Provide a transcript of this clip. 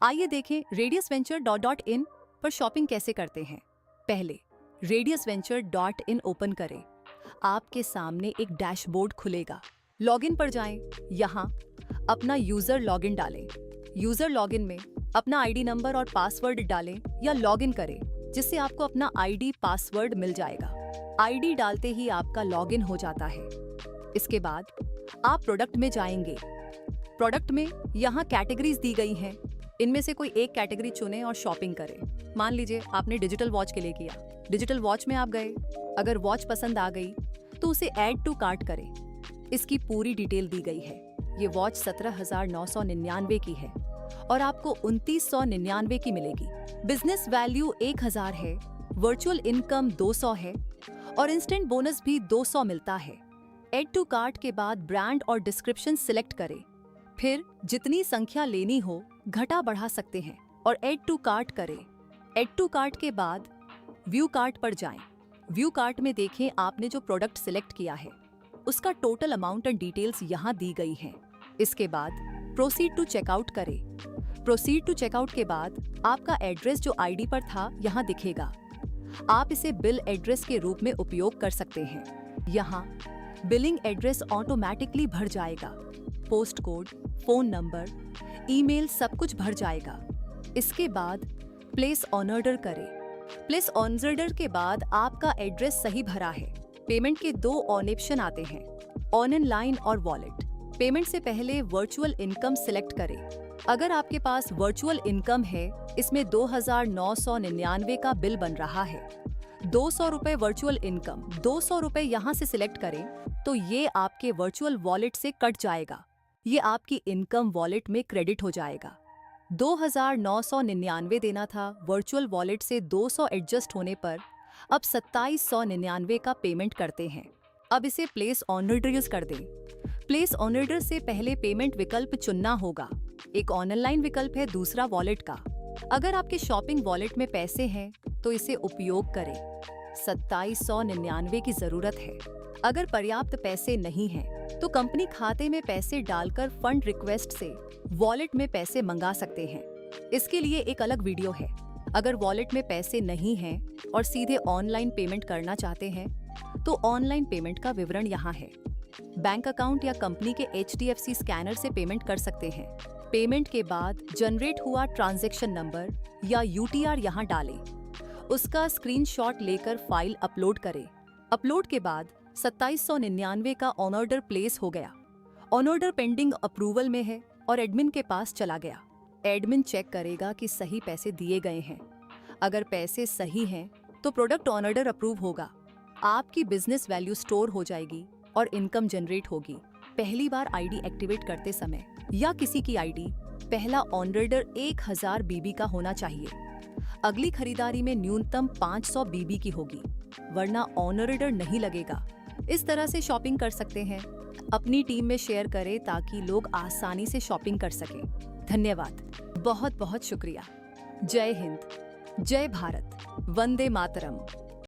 आइए देखें radiusventure.in पर शॉपिंग कैसे करते हैं। पहले radiusventure.in ओपन करें। आपके सामने एक डैशबोर्ड खुलेगा। लॉगिन पर जाएं। यहाँ अपना यूजर लॉगिन डालें। यूजर लॉगिन में अपना आईडी नंबर और पासवर्ड डालें या लॉगिन करें, जिससे आपको अपना आईडी पासवर्ड मिल जाएगा। आईडी डालते ही आपका लॉगिन हो जाता है। इसके बाद आप प्रोडक्ट में जाएंगे। प्रोडक्ट में यहाँ कैटेगरीज दी गई हैं। इनमें से कोई एक कैटेगरी चुनें और शॉपिंग करें। मान लीजिए आपने डिजिटल वॉच के लिए किया। डिजिटल वॉच में आप गए। अगर वॉच पसंद आ गई तो उसे ऐड टू कार्ट करें। इसकी पूरी डिटेल दी गई है। ये वॉच 17,999 की है और आपको 2,999 की मिलेगी। बिजनेस वैल्यू 1,000 है, वर्चुअल इनकम 200 है और इंस्टेंट बोनस भी 200 मिलता है। ऐड टू कार्ट के बाद ब्रांड और डिस्क्रिप्शन सिलेक्ट करें। फिर जितनी संख्या लेनी हो घटा बढ़ा सकते हैं और ऐड टू कार्ट करें। ऐड टू कार्ट के बाद व्यू कार्ट पर जाएं। व्यू कार्ट में देखें आपने जो प्रोडक्ट सिलेक्ट किया है उसका टोटल अमाउंट एंड डिटेल्स यहाँ दी गई हैं। इसके बाद प्रोसीड टू चेकआउट करें। प्रोसीड टू चेकआउट के बाद आपका एड्रेस जो आईडी पर था यहाँ दिखेगा। आप इसे बिल एड्रेस के रूप में उपयोग कर सकते हैं। यहाँ बिलिंग एड्रेस ऑटोमेटिकली भर जाएगा। Post code, phone number, email सब कुछ भर जाएगा। इसके बाद प्लेस ऑन ऑर्डर करें। प्लेस ऑन ऑर्डर के बाद आपका एड्रेस सही भरा है। पेमेंट के दो ऑप्शन आते हैं, ऑनलाइन और वॉलेट। पेमेंट से पहले वर्चुअल इनकम सिलेक्ट करें। अगर आपके पास वर्चुअल इनकम है, इसमें 2,999 का बिल बन रहा है। 200 रुपए वर्चुअल इनकम, 200 रुपए यहाँ से सिलेक्ट करें तो ये आपके वर्चुअल वॉलेट से कट जाएगा। ये आपकी इनकम वॉलेट में क्रेडिट हो जाएगा। 2,999 देना था, वर्चुअल वॉलेट से 200 एडजस्ट होने पर अब 2,799 का पेमेंट करते हैं। अब इसे प्लेस ऑन ऑर्डर कर दें। प्लेस ऑन ऑर्डर से पहले पेमेंट विकल्प चुनना होगा। एक ऑनलाइन विकल्प है, दूसरा वॉलेट का। अगर आपके शॉपिंग वॉलेट में पैसे हैं तो इसे उपयोग करें। 2,799 की जरूरत है। अगर पर्याप्त पैसे नहीं हैं तो कंपनी खाते में पैसे डालकर फंड रिक्वेस्ट से वॉलेट में पैसे मंगा सकते हैं। इसके लिए एक अलग वीडियो है। अगर वॉलेट में पैसे नहीं हैं और सीधे ऑनलाइन पेमेंट करना चाहते हैं तो ऑनलाइन पेमेंट का विवरण यहाँ है। बैंक अकाउंट या कंपनी के HDFC स्कैनर से पेमेंट कर सकते हैं। पेमेंट के बाद जनरेट हुआ ट्रांजैक्शन नंबर या UTR यहाँ डालें। उसका स्क्रीनशॉट लेकर फाइल अपलोड करें। अपलोड के बाद 2,799 का ऑन ऑर्डर प्लेस हो गया। ऑन ऑर्डर पेंडिंग अप्रूवल में है और एडमिन के पास चला गया। एडमिन चेक करेगा कि सही पैसे दिए गए हैं। अगर पैसे सही हैं तो प्रोडक्ट ऑन ऑर्डर अप्रूव होगा। आपकी बिजनेस वैल्यू स्टोर हो जाएगी और इनकम जनरेट होगी। पहली बार आईडी एक्टिवेट करते समय या किसी की आईडी पहला ऑन ऑर्डर 1,000 BB का होना चाहिए। अगली खरीदारी में न्यूनतम 500 BB की होगी, वरना ऑन ऑर्डर नहीं लगेगा। इस तरह से शॉपिंग कर सकते हैं। अपनी टीम में शेयर करें ताकि लोग आसानी से शॉपिंग कर सकें। धन्यवाद, बहुत बहुत शुक्रिया। जय हिंद, जय भारत, वंदे मातरम।